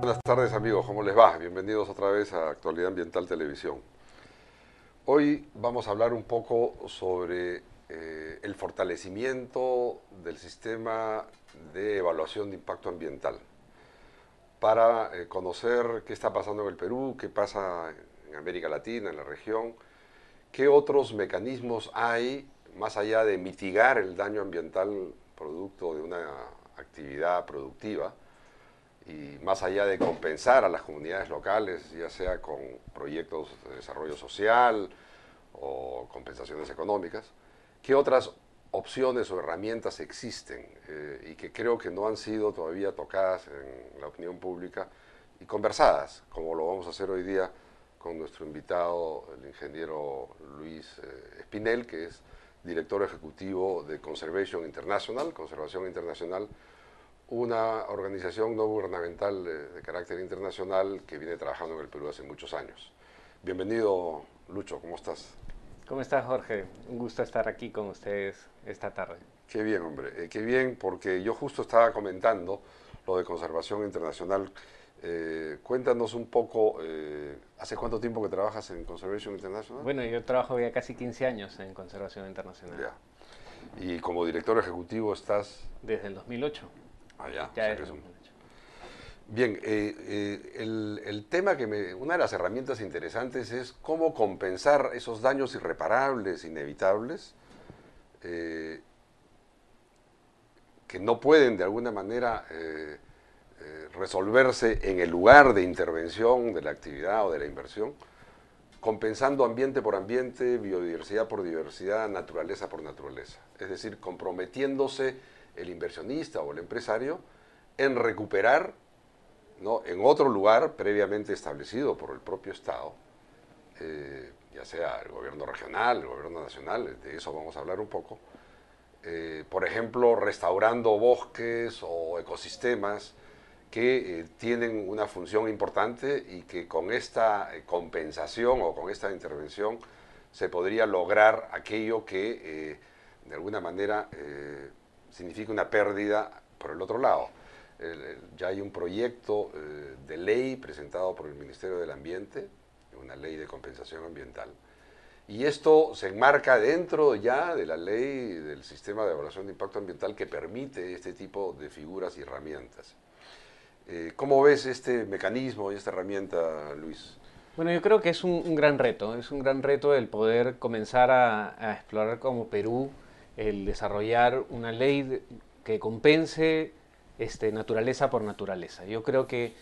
Buenas tardes amigos, ¿cómo les va? Bienvenidos otra vez a Actualidad Ambiental Televisión. Hoy vamos a hablar un poco sobre el fortalecimiento del sistema de evaluación de impacto ambiental para conocer qué está pasando en el Perú, qué pasa en América Latina, en la región, qué otros mecanismos hay más allá de mitigar el daño ambiental producto de una actividad productiva y más allá de compensar a las comunidades locales, ya sea con proyectos de desarrollo social o compensaciones económicas, qué otras opciones o herramientas existen y que creo que no han sido todavía tocadas en la opinión pública y conversadas, como lo vamos a hacer hoy día con nuestro invitado, el ingeniero Luis Espinel, que es director ejecutivo de Conservation International, Conservación Internacional, una organización no gubernamental de carácter internacional que viene trabajando en el Perú hace muchos años. Bienvenido, Lucho, ¿cómo estás? ¿Cómo estás, Jorge? Un gusto estar aquí con ustedes esta tarde. Qué bien, hombre, qué bien, porque yo justo estaba comentando lo de Conservación Internacional. Cuéntanos un poco, ¿hace cuánto tiempo que trabajas en Conservation International? Bueno, yo trabajo ya casi 15 años en conservación internacional, Ya. Y como director ejecutivo estás desde el 2008, allá, o ya sea desde que el es un... 2008. Bien, el tema una de las herramientas interesantes es cómo compensar esos daños irreparables, inevitables, eh, que no pueden de alguna manera resolverse en el lugar de intervención de la actividad o de la inversión, compensando ambiente por ambiente, biodiversidad por diversidad, naturaleza por naturaleza. Es decir, comprometiéndose el inversionista o el empresario en recuperar, ¿no?, en otro lugar previamente establecido por el propio Estado, ya sea el gobierno regional, el gobierno nacional, de eso vamos a hablar un poco, por ejemplo, restaurando bosques o ecosistemas que tienen una función importante y que con esta compensación o con esta intervención se podría lograr aquello que de alguna manera significa una pérdida por el otro lado. Ya hay un proyecto de ley presentado por el Ministerio del Ambiente, una ley de compensación ambiental, y esto se enmarca dentro ya de la ley del sistema de evaluación de impacto ambiental que permite este tipo de figuras y herramientas. ¿Cómo ves este mecanismo y esta herramienta, Luis? Bueno, yo creo que es un gran reto el poder comenzar a explorar como Perú, el desarrollar una que compense naturaleza por naturaleza. Yo creo que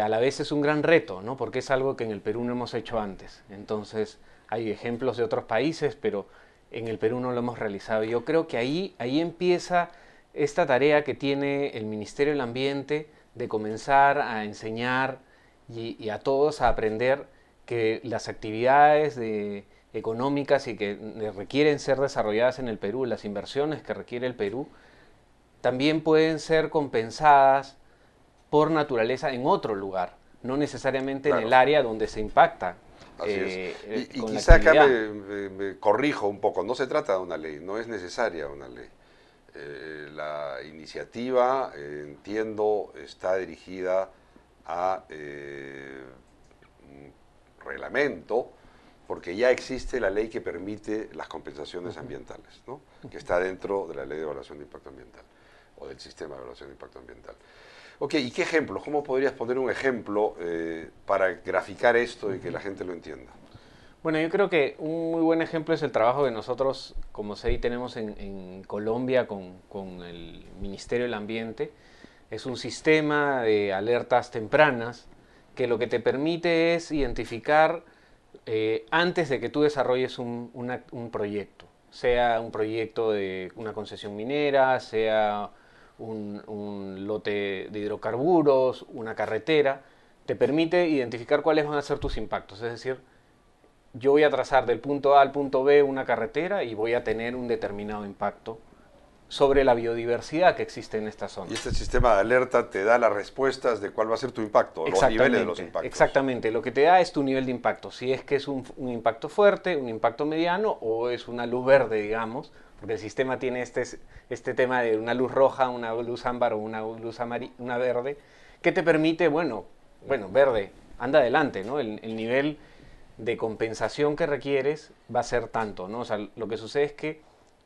a la vez es un gran reto, ¿no? Porque es algo que en el Perú no hemos hecho antes. Entonces, hay ejemplos de otros países, pero en el Perú no lo hemos realizado. Yo creo que ahí empieza esta tarea que tiene el Ministerio del Ambiente de comenzar a enseñar y a todos a aprender que las actividades económicas y que requieren ser desarrolladas en el Perú, las inversiones que requiere el Perú, también pueden ser compensadas por naturaleza en otro lugar, no necesariamente en el Claro, área donde se impacta así es. Y con la quizá acá actividad. me corrijo un poco, no se trata de una ley, no es necesaria una ley. La iniciativa, entiendo, está dirigida a un reglamento, porque ya existe la ley que permite las compensaciones ambientales, ¿no?, que está dentro de la ley de evaluación de impacto ambiental o del sistema de evaluación de impacto ambiental. Ok, ¿y qué ejemplos? ¿Cómo podrías poner un ejemplo para graficar esto y que la gente lo entienda? Bueno, yo creo que un muy buen ejemplo es el trabajo que nosotros como CEI tenemos en Colombia con el Ministerio del Ambiente. Es un sistema de alertas tempranas que lo que te permite es identificar antes de que tú desarrolles un proyecto, sea un proyecto de una concesión minera, sea un lote de hidrocarburos, una carretera, te permite identificar cuáles van a ser tus impactos. Es decir, yo voy a trazar del punto A al punto B una carretera y voy a tener un determinado impacto sobre la biodiversidad que existe en esta Y zona. este sistema de alerta te da las respuestas de cuál va a ser tu impacto, los niveles de los Exactamente, impactos. exactamente. Lo que te da es tu nivel de impacto. Si es que es un impacto fuerte, un impacto mediano o es una luz verde, digamos, porque el sistema tiene este tema de una luz roja, una luz ámbar o una luz una verde, que te permite, bueno, bueno, verde, anda adelante, ¿no? El nivel de compensación que requieres va a ser tanto, ¿no? O sea, lo que sucede es que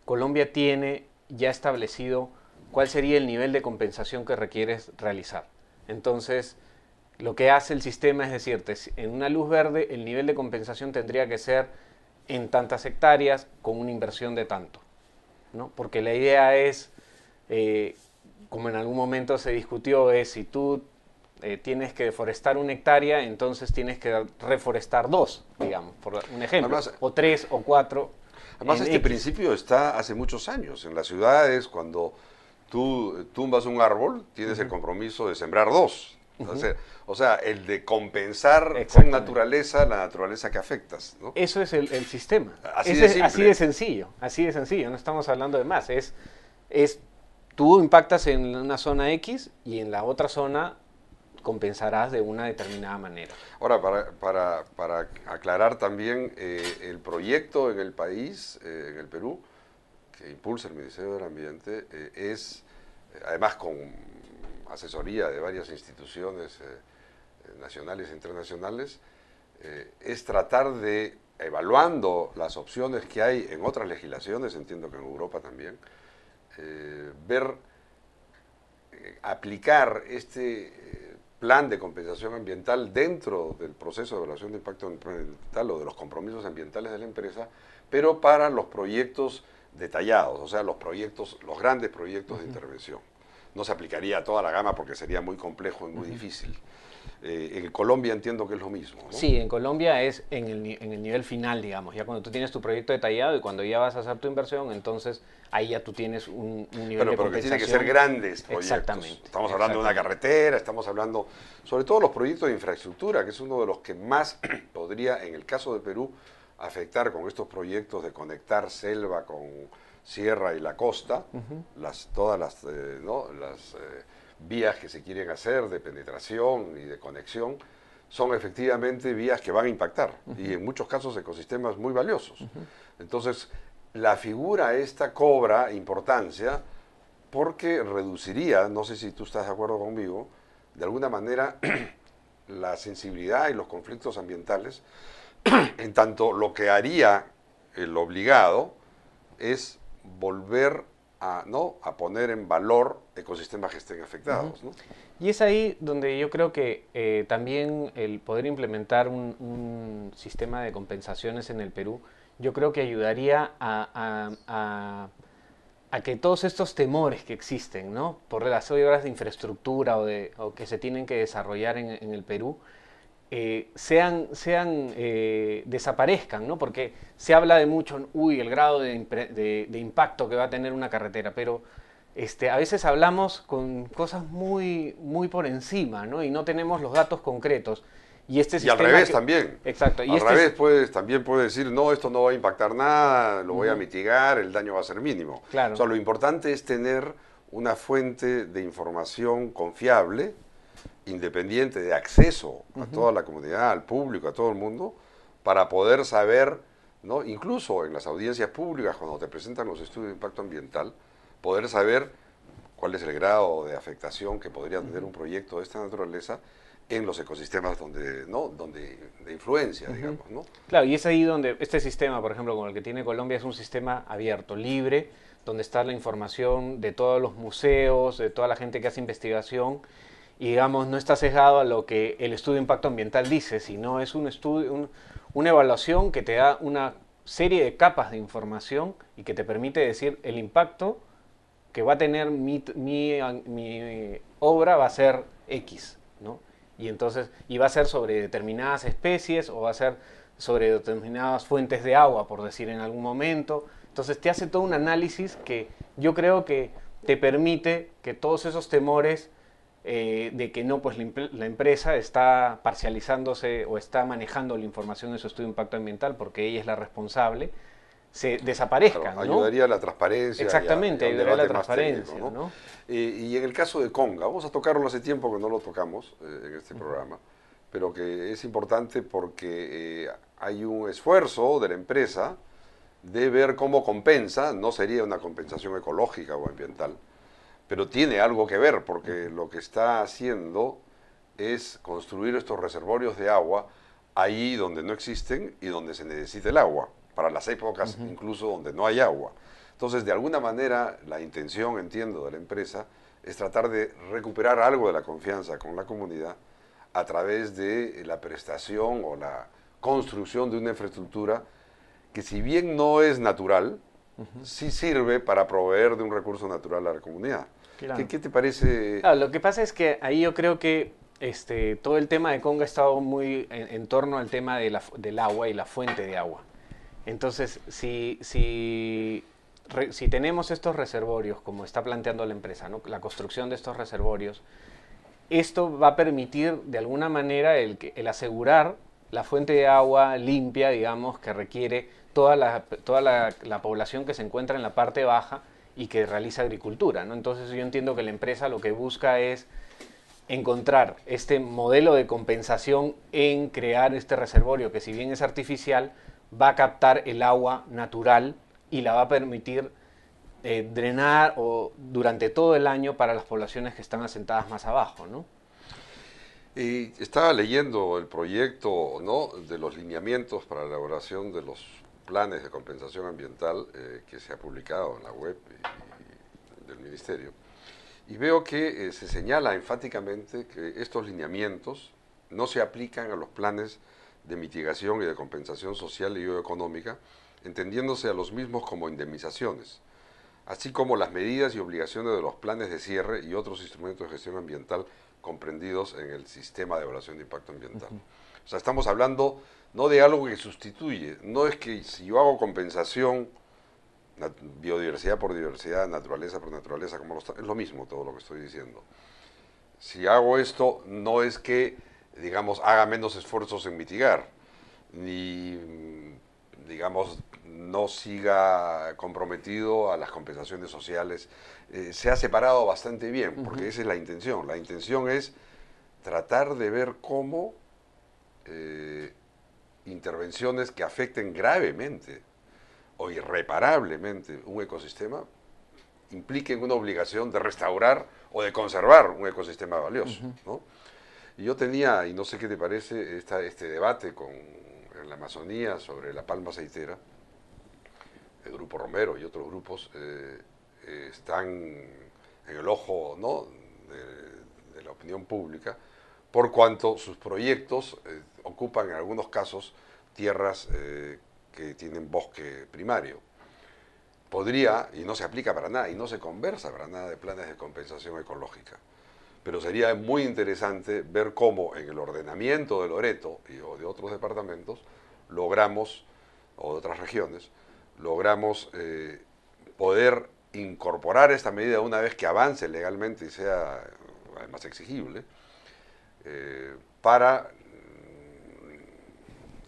Colombia tiene ya establecido cuál sería el nivel de compensación que requieres realizar. Entonces, lo que hace el sistema es decirte, en una luz verde el nivel de compensación tendría que ser en tantas hectáreas con una inversión de tanto, ¿no? Porque la idea es, como en algún momento se discutió, es si tú tienes que deforestar 1 hectárea, entonces tienes que reforestar 2, digamos, por un ejemplo, Además, o 3 o 4. además este principio está hace muchos años. En las ciudades, cuando tú tumbas un árbol, tienes el compromiso de sembrar 2. O sea, el de compensar con naturaleza la naturaleza que afectas, ¿no? Eso es el sistema. Así de simple. Así de sencillo, no estamos hablando de más. Tú impactas en una zona X y en la otra zona compensarás de una determinada manera. Ahora, para aclarar también, el proyecto en el país, en el Perú, que impulsa el Ministerio del Ambiente, es, además con asesoría de varias instituciones nacionales e internacionales, es tratar de, evaluando las opciones que hay en otras legislaciones, entiendo que en Europa también, ver, aplicar este plan de compensación ambiental dentro del proceso de evaluación de impacto ambiental o de los compromisos ambientales de la empresa, pero para los proyectos detallados, o sea, los grandes proyectos de intervención. No se aplicaría a toda la gama porque sería muy complejo y muy difícil. En Colombia entiendo que es lo mismo, ¿no? Sí, en Colombia es en el nivel final, digamos, ya cuando tú tienes tu proyecto detallado y cuando ya vas a hacer tu inversión, entonces ahí ya tú tienes un nivel de compensación. Pero que tiene que ser grandes proyectos. Exactamente. Estamos hablando de una carretera, estamos hablando sobre todo los proyectos de infraestructura, que es uno de los que más podría, en el caso de Perú, afectar con estos proyectos de conectar selva con sierra y la costa, todas las vías que se quieren hacer de penetración y de conexión, son efectivamente vías que van a impactar y en muchos casos ecosistemas muy valiosos. Entonces, la figura esta cobra importancia porque reduciría, no sé si tú estás de acuerdo conmigo, de alguna manera la sensibilidad y los conflictos ambientales, en tanto lo que haría el obligado es volver a poner en valor ecosistemas que estén afectados, ¿no? Y es ahí donde yo creo que también el poder implementar un sistema de compensaciones en el Perú, yo creo que ayudaría a que todos estos temores que existen, ¿no? Por las obras de infraestructura o que se tienen que desarrollar en el Perú, desaparezcan, ¿no? Porque se habla de mucho, el grado de impacto que va a tener una carretera, pero a veces hablamos con cosas muy, muy por encima, ¿no? Y no tenemos los datos concretos. Y al revés también. Exacto. Al revés, también puede decir, no, esto no va a impactar nada, lo voy a mitigar, el daño va a ser mínimo. Claro. O sea, lo importante es tener una fuente de información confiable, independiente, de acceso a toda la comunidad, al público, a todo el mundo, para poder saber, ¿no? Incluso en las audiencias públicas, cuando te presentan los estudios de impacto ambiental, poder saber cuál es el grado de afectación que podría tener un proyecto de esta naturaleza en los ecosistemas de influencia, digamos, ¿no? Claro, y es ahí donde este sistema, por ejemplo, como el que tiene Colombia, es un sistema abierto, libre, donde está la información de todos los museos, de toda la gente que hace investigación, y digamos, no está sesgado a lo que el estudio de impacto ambiental dice, sino es un estudio, una evaluación que te da una serie de capas de información y que te permite decir el impacto que va a tener mi obra va a ser X, ¿no? Y entonces, va a ser sobre determinadas especies o va a ser sobre determinadas fuentes de agua, por decir en algún momento. Entonces te hace todo un análisis que yo creo que te permite que todos esos temores de que no, pues la empresa está parcializándose o está manejando la información de su estudio de impacto ambiental porque ella es la responsable, se desaparezcan, claro, ayudaría a la transparencia. Exactamente, ayudaría a la transparencia, técnico, ¿no? Y en el caso de Conga, vamos a tocarlo hace tiempo que no lo tocamos en este programa, pero que es importante porque hay un esfuerzo de la empresa de ver cómo compensa, no sería una compensación ecológica o ambiental, pero tiene algo que ver porque lo que está haciendo es construir estos reservorios de agua ahí donde no existen y donde se necesita el agua, para las épocas incluso donde no hay agua. Entonces, de alguna manera, la intención, entiendo, de la empresa es tratar de recuperar algo de la confianza con la comunidad a través de la prestación o la construcción de una infraestructura que, si bien no es natural, sí sirve para proveer de un recurso natural a la comunidad. Claro. ¿Qué te parece? Claro, lo que pasa es que ahí yo creo que todo el tema de Conga ha estado muy en torno al tema de del agua y la fuente de agua. Entonces, si tenemos estos reservorios, como está planteando la empresa, ¿no? La construcción de estos reservorios, esto va a permitir de alguna manera el asegurar la fuente de agua limpia, digamos, que requiere toda la población que se encuentra en la parte baja y que realiza agricultura, ¿no? Entonces yo entiendo que la empresa lo que busca es encontrar este modelo de compensación en crear este reservorio que, si bien es artificial, va a captar el agua natural y la va a permitir drenar durante todo el año para las poblaciones que están asentadas más abajo, ¿no? Y estaba leyendo el proyecto, ¿no?, de los lineamientos para la elaboración de los planes de compensación ambiental que se ha publicado en la web del Ministerio. Y veo que se señala enfáticamente que estos lineamientos no se aplican a los planes de mitigación y de compensación social y económica, entendiéndose a los mismos como indemnizaciones, así como las medidas y obligaciones de los planes de cierre y otros instrumentos de gestión ambiental comprendidos en el sistema de evaluación de impacto ambiental. O sea, estamos hablando no de algo que sustituye, no es que si yo hago compensación, biodiversidad por diversidad, naturaleza por naturaleza, es lo mismo todo lo que estoy diciendo. Si hago esto, no es que, digamos, haga menos esfuerzos en mitigar, ni, digamos, no siga comprometido a las compensaciones sociales. Se ha separado bastante bien, porque esa es la intención. La intención es tratar de ver cómo intervenciones que afecten gravemente o irreparablemente un ecosistema impliquen una obligación de restaurar o de conservar un ecosistema valioso, ¿no? Y yo tenía, y no sé qué te parece, este debate en la Amazonía sobre la palma aceitera. El Grupo Romero y otros grupos están en el ojo, ¿no?, de la opinión pública, por cuanto sus proyectos ocupan en algunos casos tierras que tienen bosque primario. Podría, y no se aplica para nada, y no se conversa para nada de planes de compensación ecológica, pero sería muy interesante ver cómo en el ordenamiento de Loreto o de otros departamentos logramos, o de otras regiones, logramos poder incorporar esta medida una vez que avance legalmente y sea además exigible, para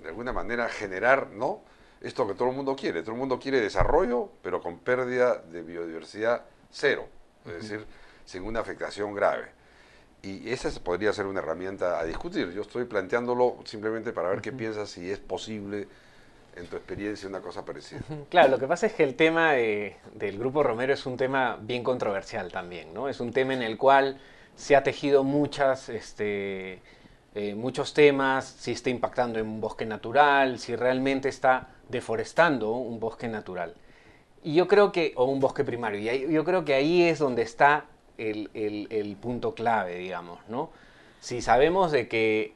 de alguna manera generar, ¿no?, esto que todo el mundo quiere. Todo el mundo quiere desarrollo, pero con pérdida de biodiversidad cero, es decir, sin una afectación grave. Y esa podría ser una herramienta a discutir. Yo estoy planteándolo simplemente para ver qué piensas, si es posible en tu experiencia una cosa parecida. Claro, lo que pasa es que el tema del Grupo Romero es un tema bien controversial también, ¿no? Es un tema en el cual se ha tejido muchos temas, si está impactando en un bosque natural, si realmente está deforestando un bosque natural. Y yo creo que, o un bosque primario, yo creo que ahí es donde está el punto clave, digamos, ¿no? Si sabemos de que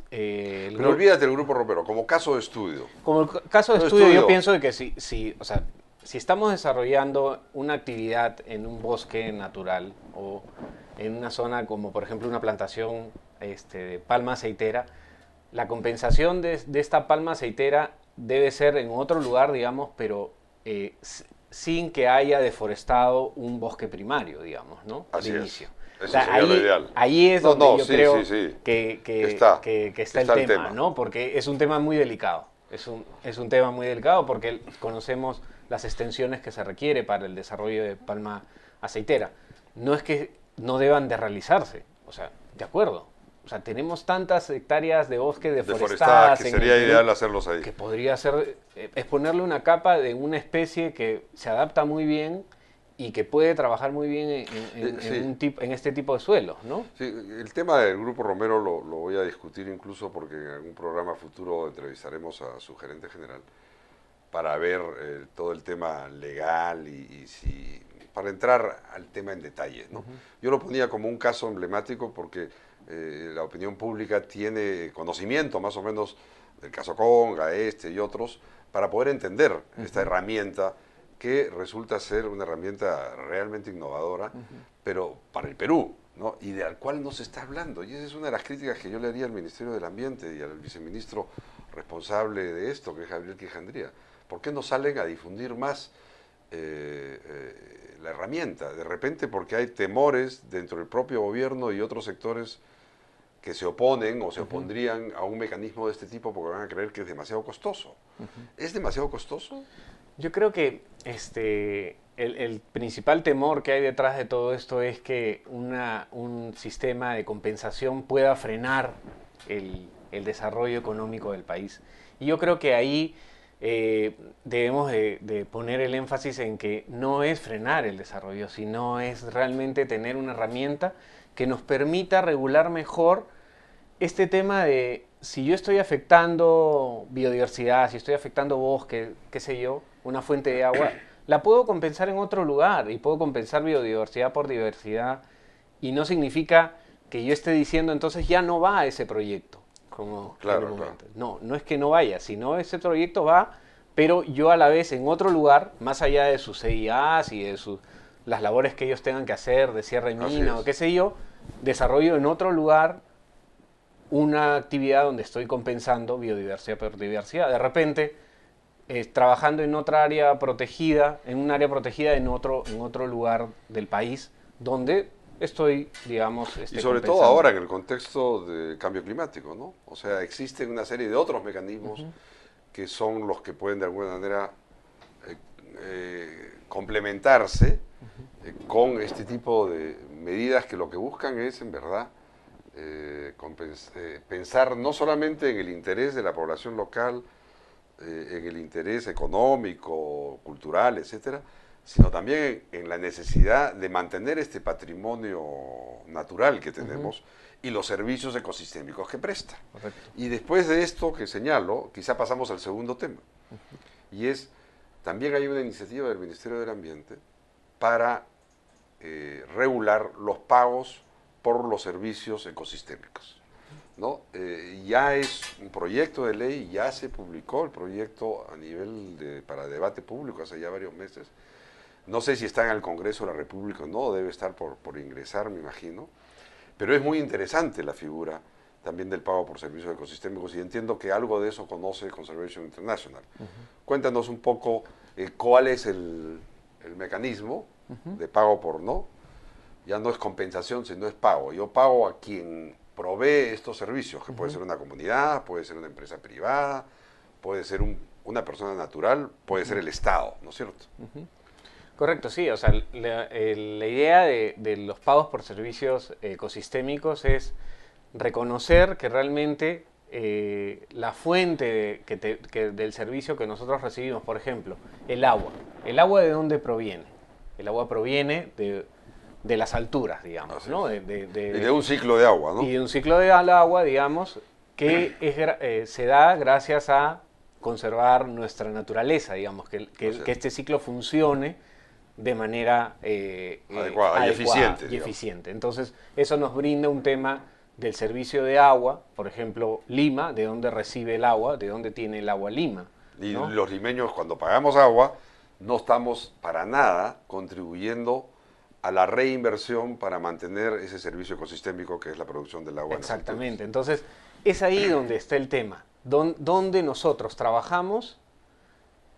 pero olvídate del Grupo Romero, como caso de estudio. Como caso de estudio, yo pienso de que si estamos desarrollando una actividad en un bosque natural o en una zona como, por ejemplo, una plantación de palma aceitera, la compensación de esta palma aceitera debe ser en otro lugar, digamos, pero sin que haya deforestado un bosque primario, digamos, ¿no? Así de es. inicio. Eso sería lo ideal. Ahí es donde yo creo que está el tema, ¿no? Porque es un tema muy delicado. Es un tema muy delicado porque conocemos las extensiones que se requiere para el desarrollo de palma aceitera. No es que no deban de realizarse, o sea, de acuerdo. O sea, tenemos tantas hectáreas de bosque deforestadas que sería ideal hacerlos ahí. Que podría ser, es ponerle una capa de una especie que se adapta muy bien y que puede trabajar muy bien Sí. en este tipo de suelos, ¿no? Sí, el tema del Grupo Romero lo voy a discutir incluso porque en algún programa futuro entrevistaremos a su gerente general para ver todo el tema legal y si para entrar al tema en detalle, ¿no? Yo lo ponía como un caso emblemático porque la opinión pública tiene conocimiento más o menos del caso Conga, este y otros, para poder entender esta herramienta que resulta ser una herramienta realmente innovadora, pero para el Perú, ¿no? Y de la cual no se está hablando. Y esa es una de las críticas que yo le haría al Ministerio del Ambiente y al viceministro responsable de esto, que es Gabriel Quijandría. ¿Por qué no salen a difundir más la herramienta? De repente porque hay temores dentro del propio gobierno y otros sectores que se oponen o se opondrían a un mecanismo de este tipo porque van a creer que es demasiado costoso. ¿Es demasiado costoso? Yo creo que el principal temor que hay detrás de todo esto es que un sistema de compensación pueda frenar el desarrollo económico del país. Y yo creo que ahí debemos de poner el énfasis en que no es frenar el desarrollo, sino es realmente tener una herramienta que nos permita regular mejor este tema de si yo estoy afectando biodiversidad, si estoy afectando bosque, qué sé yo, una fuente de agua, la puedo compensar en otro lugar y puedo compensar biodiversidad por diversidad y no significa que yo esté diciendo entonces ya no va a ese proyecto, como Claro, claro. No, no es que no vaya, sino ese proyecto va, pero yo a la vez en otro lugar, más allá de sus CIAs y de las labores que ellos tengan que hacer de cierre de Así mina o es. qué sé yo, desarrollo en otro lugar una actividad donde estoy compensando biodiversidad por diversidad. De repente, trabajando en otra área protegida, en un área protegida en otro lugar del país, donde estoy, digamos, Y sobre todo compensando. ahora en el contexto del cambio climático, ¿no? O sea, existen una serie de otros mecanismos que son los que pueden de alguna manera complementarse con este tipo de medidas que lo que buscan es, en verdad, pensar no solamente en el interés de la población local, en el interés económico, cultural, etcétera, sino también en la necesidad de mantener este patrimonio natural que tenemos y los servicios ecosistémicos que presta. Correcto. Y después de esto que señalo, quizá pasamos al segundo tema, y es, también hay una iniciativa del Ministerio del Ambiente para regular los pagos por los servicios ecosistémicos, ¿no? Ya es un proyecto de ley, ya se publicó el proyecto a nivel para debate público hace ya varios meses. No sé si está en el Congreso de la República o no, debe estar por ingresar, me imagino. Pero es muy interesante la figura también del pago por servicios ecosistémicos y entiendo que algo de eso conoce Conservation International. Cuéntanos un poco cuál es el mecanismo de pago por no. Ya no es compensación, sino es pago. Yo pago a quien provee estos servicios, que puede ser una comunidad, puede ser una empresa privada, puede ser una persona natural, puede ser el Estado, ¿no es cierto? Correcto, sí. O sea, la idea de los pagos por servicios ecosistémicos es reconocer que realmente la fuente del servicio que nosotros recibimos, por ejemplo, ¿el agua de dónde proviene? El agua proviene de las alturas, digamos, Así ¿no? es. Y de un ciclo de agua, ¿no? Y de un ciclo de agua, digamos, que se da gracias a conservar nuestra naturaleza, digamos, que este ciclo funcione de manera Adecuada y eficiente, digamos. eficiente. Entonces, eso nos brinda un tema del servicio de agua, por ejemplo, Lima, de dónde recibe el agua, de dónde tiene el agua Lima. Y ¿no? los limeños, cuando pagamos agua, no estamos para nada contribuyendo a la reinversión para mantener ese servicio ecosistémico que es la producción del agua. Exactamente. Entonces, es ahí donde está el tema. Donde nosotros trabajamos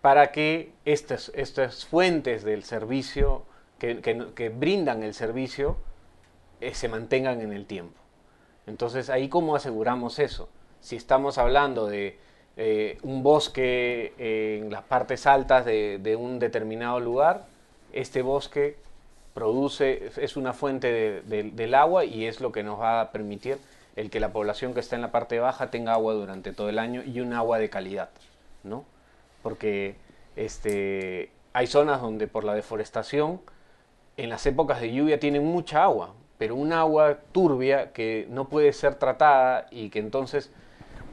para que estas fuentes del servicio, que brindan el servicio, se mantengan en el tiempo. Entonces, ahí cómo aseguramos eso. Si estamos hablando de un bosque en las partes altas de un determinado lugar, este bosque es una fuente del agua y es lo que nos va a permitir el que la población que está en la parte baja tenga agua durante todo el año y un agua de calidad, ¿no? Porque hay zonas donde por la deforestación en las épocas de lluvia tienen mucha agua, pero un agua turbia que no puede ser tratada y que entonces,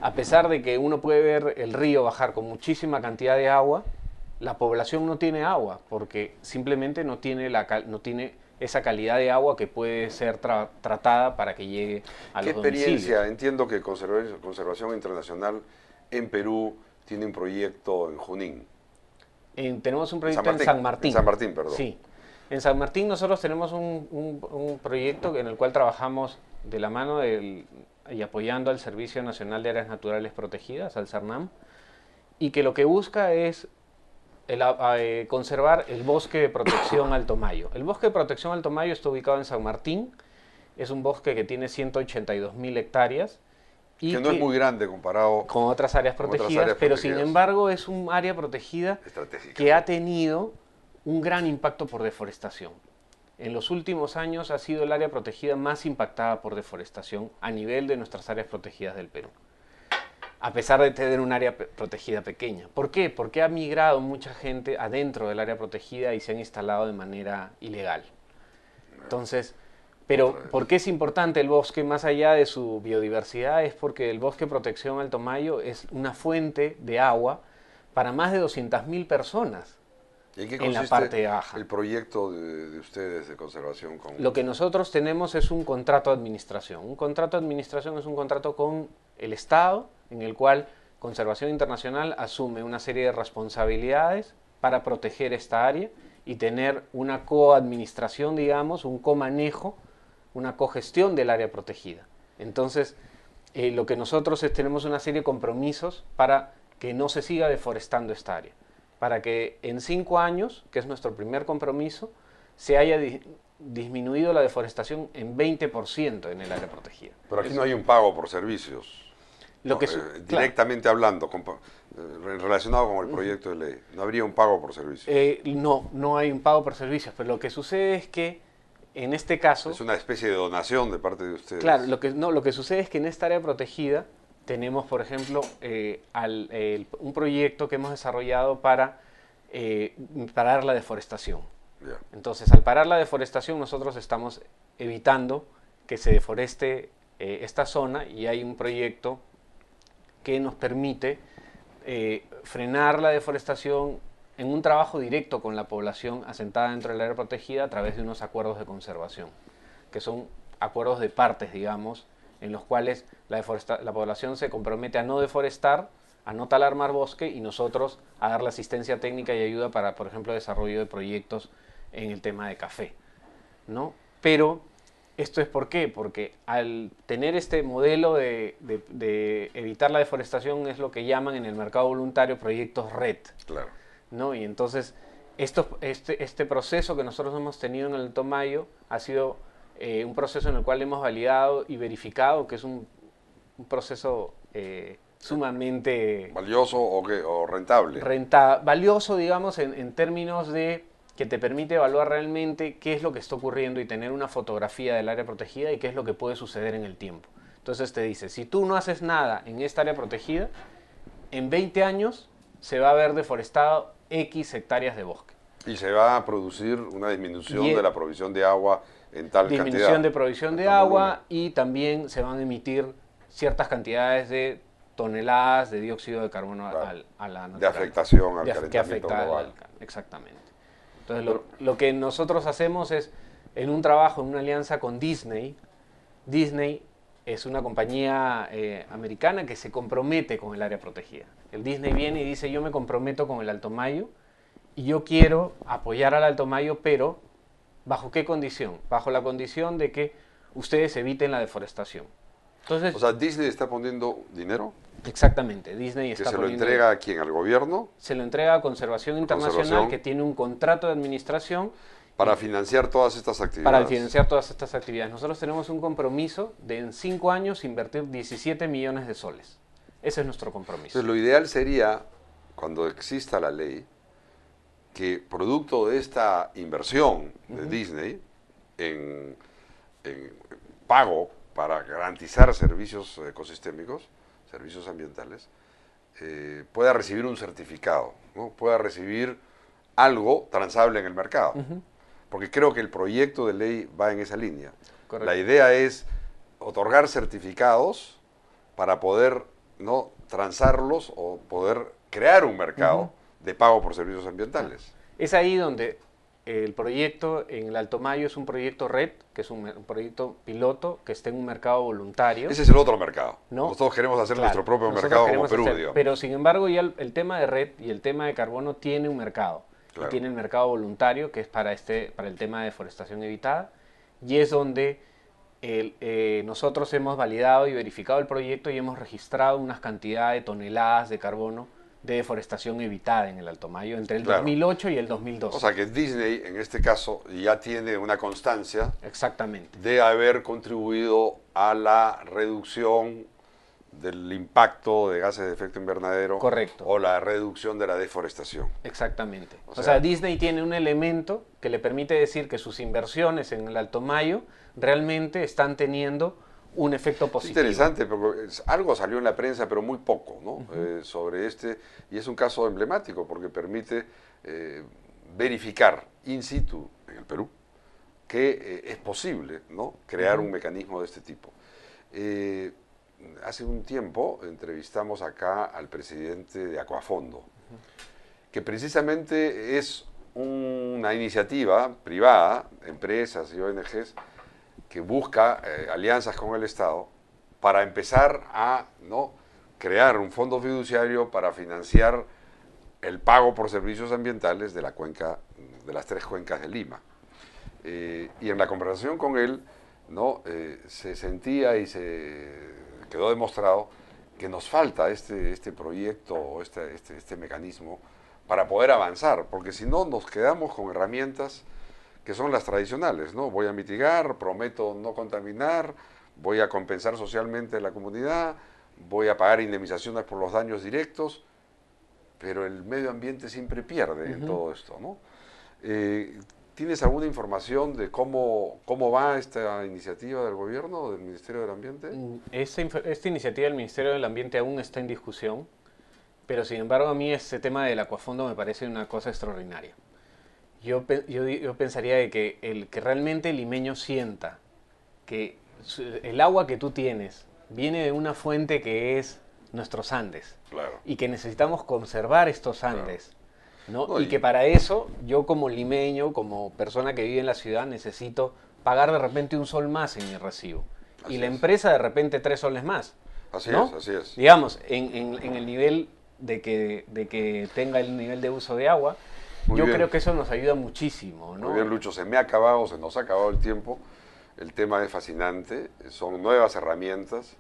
a pesar de que uno puede ver el río bajar con muchísima cantidad de agua, la población no tiene agua porque simplemente no tiene, no tiene esa calidad de agua que puede ser tratada para que llegue a los domicilios. ¿Qué experiencia? Entiendo que Conservación Internacional en Perú tiene un proyecto en Junín. Tenemos un proyecto en San Martín. En San Martín, perdón. Sí. En San Martín nosotros tenemos un proyecto en el cual trabajamos de la mano y apoyando al Servicio Nacional de Áreas Naturales Protegidas, al CERNAM, y que lo que busca es conservar el bosque de protección Alto Mayo. El bosque de protección Alto Mayo está ubicado en San Martín, es un bosque que tiene 182.000 hectáreas. Y que no es muy grande comparado con otras áreas protegidas, pero sin embargo es un área protegida que ha tenido un gran impacto por deforestación. En los últimos años ha sido el área protegida más impactada por deforestación a nivel de nuestras áreas protegidas del Perú, a pesar de tener un área protegida pequeña. ¿Por qué? Porque ha migrado mucha gente adentro del área protegida y se han instalado de manera ilegal. Entonces, pero ¿por qué es importante el bosque más allá de su biodiversidad? Es porque el bosque protección Alto Mayo es una fuente de agua para más de 200.000 personas. ¿Y en qué consiste la parte baja? El proyecto de ustedes de conservación con... Lo que nosotros tenemos es un contrato de administración. Un contrato de administración es un contrato con el Estado en el cual Conservación Internacional asume una serie de responsabilidades para proteger esta área y tener una coadministración, digamos, un comanejo, una cogestión del área protegida. Entonces, lo que nosotros tenemos una serie de compromisos para que no se siga deforestando esta área, para que en 5 años, que es nuestro primer compromiso, se haya disminuido la deforestación en 20% en el área protegida. Pero aquí no hay un pago por servicios. Lo que directamente hablando, relacionado con el proyecto de ley, ¿no habría un pago por servicios? No hay un pago por servicios, pero lo que sucede es que en este caso... Es una especie de donación de parte de ustedes. Claro, lo que sucede es que en esta área protegida tenemos, por ejemplo, un proyecto que hemos desarrollado para parar la deforestación. Yeah. Entonces, al parar la deforestación, nosotros estamos evitando que se deforeste esta zona y hay un proyecto que nos permite frenar la deforestación en un trabajo directo con la población asentada dentro del área protegida a través de unos acuerdos de conservación, que son acuerdos de partes, digamos, en los cuales la población se compromete a no deforestar, a no talar más bosque y nosotros a dar la asistencia técnica y ayuda para, por ejemplo, desarrollo de proyectos en el tema de café, ¿no? Pero ¿esto es por qué? Porque al tener este modelo de evitar la deforestación es lo que llaman en el mercado voluntario proyectos red. Claro. ¿No? Y entonces este proceso que nosotros hemos tenido en el Alto Mayo ha sido un proceso en el cual hemos validado y verificado que es un proceso sumamente... ¿Valioso o rentable? Valioso, digamos, en términos de que te permite evaluar realmente qué es lo que está ocurriendo y tener una fotografía del área protegida y qué es lo que puede suceder en el tiempo. Entonces te dice, si tú no haces nada en esta área protegida, en 20 años se va a haber deforestado X hectáreas de bosque. Y se va a producir una disminución de la provisión de agua en tal cantidad. Disminución de provisión de agua y también se van a emitir ciertas cantidades de toneladas de dióxido de carbono a la naturaleza. De afectación al calentamiento global. Exactamente. Entonces lo que nosotros hacemos es, en un trabajo, en una alianza con Disney, Disney es una compañía americana que se compromete con el área protegida. El Disney viene y dice, yo me comprometo con el Alto Mayo y yo quiero apoyar al Alto Mayo, pero ¿bajo qué condición? Bajo la condición de que ustedes eviten la deforestación. Entonces, o sea, ¿Disney está poniendo dinero? Exactamente, Disney está poniendo... ¿Que se lo entrega a quién? ¿Al gobierno? Se lo entrega a Conservación Internacional, que tiene un contrato de administración... Para financiar todas estas actividades. Para financiar todas estas actividades. Nosotros tenemos un compromiso de en 5 años invertir 17 millones de soles. Ese es nuestro compromiso. Entonces, lo ideal sería, cuando exista la ley, que producto de esta inversión de Disney en pago para garantizar servicios ecosistémicos, servicios ambientales, pueda recibir un certificado, ¿no? Pueda recibir algo transable en el mercado. porque creo que el proyecto de ley va en esa línea. Correcto. La idea es otorgar certificados para poder, ¿no?, transarlos o poder crear un mercado de pago por servicios ambientales. Es ahí donde el proyecto en el Alto Mayo es un proyecto red, que es un proyecto piloto, que está en un mercado voluntario. Ese es el otro mercado. ¿No? Nosotros queremos hacer Claro, nuestro propio nosotros mercado como queremos Perú, hacer, digamos. pero sin embargo ya el tema de red y el tema de carbono tiene un mercado. Claro. Y tiene el mercado voluntario, que es para el tema de deforestación evitada, y es donde nosotros hemos validado y verificado el proyecto y hemos registrado unas cantidades de toneladas de carbono de deforestación evitada en el Alto Mayo entre el 2008 y el 2012. O sea que Disney, en este caso, ya tiene una constancia Exactamente. de haber contribuido a la reducción del impacto de gases de efecto invernadero. Correcto. O la reducción de la deforestación. Exactamente. O O sea, sea, Disney tiene un elemento que le permite decir que sus inversiones en el Alto Mayo realmente están teniendo un efecto positivo. Es interesante, porque algo salió en la prensa, pero muy poco, ¿no? Sobre y es un caso emblemático, porque permite verificar in situ en el Perú que es posible, ¿no?, crear un mecanismo de este tipo. Hace un tiempo entrevistamos acá al presidente de Aquafondo, que precisamente es una iniciativa privada, empresas y ONGs, que busca alianzas con el Estado para empezar a, ¿no?, crear un fondo fiduciario para financiar el pago por servicios ambientales de la cuenca, de las 3 cuencas de Lima. Y en la conversación con él, ¿no?, se sentía y se quedó demostrado que nos falta este proyecto o este mecanismo para poder avanzar, porque si no nos quedamos con herramientas que son las tradicionales, ¿no? Voy a mitigar, prometo no contaminar, voy a compensar socialmente a la comunidad, voy a pagar indemnizaciones por los daños directos, pero el medio ambiente siempre pierde en todo esto, ¿no? ¿Tienes alguna información de cómo va esta iniciativa del gobierno, del Ministerio del Ambiente? Esta iniciativa del Ministerio del Ambiente aún está en discusión, pero sin embargo a mí este tema del acuafondo me parece una cosa extraordinaria. Yo pensaría de que realmente el limeño sienta que el agua que tú tienes viene de una fuente que es nuestros Andes. Claro. Y que necesitamos conservar estos Andes. Claro. ¿No? No, Y que para eso, yo como limeño, como persona que vive en la ciudad, necesito pagar de repente un sol más en mi recibo. Así y la es. empresa de repente 3 soles más. Así ¿no? es, así es. Digamos, en el nivel de que tenga el nivel de uso de agua, Muy yo bien. creo que eso nos ayuda muchísimo, ¿no? Muy bien, Lucho, se nos ha acabado el tiempo. El tema es fascinante, son nuevas herramientas.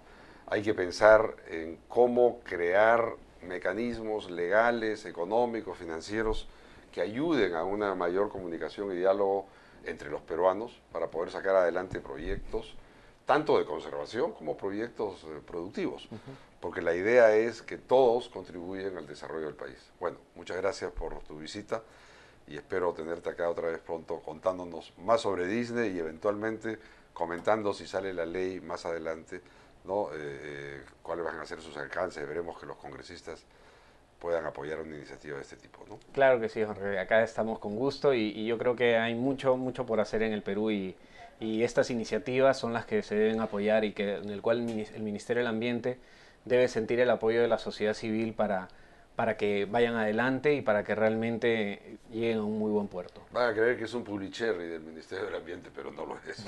Hay que pensar en cómo crear mecanismos legales, económicos, financieros, que ayuden a una mayor comunicación y diálogo entre los peruanos para poder sacar adelante proyectos, tanto de conservación como proyectos productivos, porque la idea es que todos contribuyen al desarrollo del país. Bueno, muchas gracias por tu visita y espero tenerte acá otra vez pronto contándonos más sobre Disney y eventualmente comentando si sale la ley más adelante, ¿no? Cuáles van a ser sus alcances. Veremos que los congresistas puedan apoyar una iniciativa de este tipo, ¿no? Claro que sí, Jorge. Acá estamos con gusto y yo creo que hay mucho por hacer en el Perú y estas iniciativas son las que se deben apoyar y en el cual el Ministerio del Ambiente debe sentir el apoyo de la sociedad civil para que vayan adelante y para que realmente lleguen a un muy buen puerto. Van a creer que es un pulicherry del Ministerio del Ambiente, pero no lo es.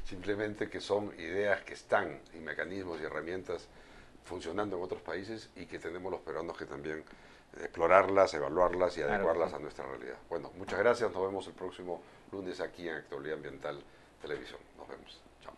Simplemente que son ideas que están y mecanismos y herramientas funcionando en otros países y que tenemos los peruanos que también explorarlas, evaluarlas y adecuarlas a nuestra realidad. Bueno, muchas gracias. Nos vemos el próximo lunes aquí en Actualidad Ambiental Televisión. Nos vemos. Chao.